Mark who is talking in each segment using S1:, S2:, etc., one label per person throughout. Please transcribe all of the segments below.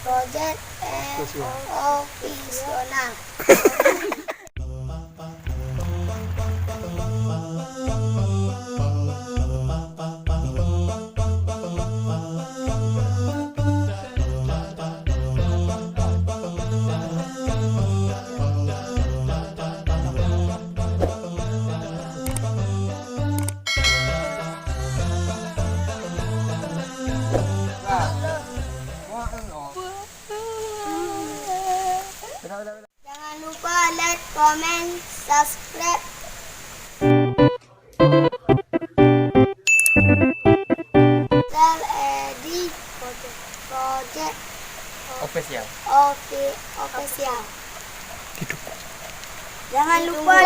S1: Project Offisional. Jangan lupa like, comment, subscribe. Channel Edi Project
S2: Official.
S1: Official. Jangan lupa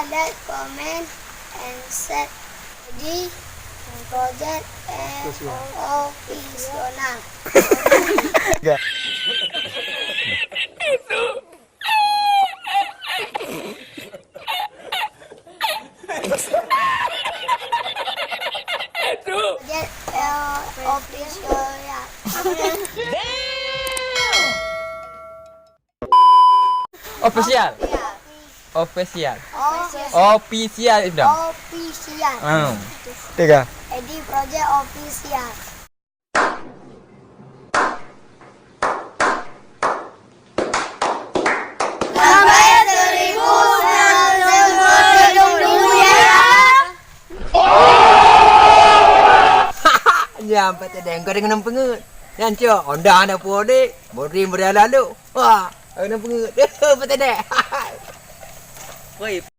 S1: like, comment, and share di Project Offisional. Project Offisional.
S2: Official. Official. Official itu.
S1: Official.
S2: Tiga.
S1: Edi Project Official. Sampai 1922 ya.
S2: Jampat ada yang kau dengan pengut. Yang cio, Honda ada pode, bori berlalu. Wah, ada pengut. Betul tak? Woi.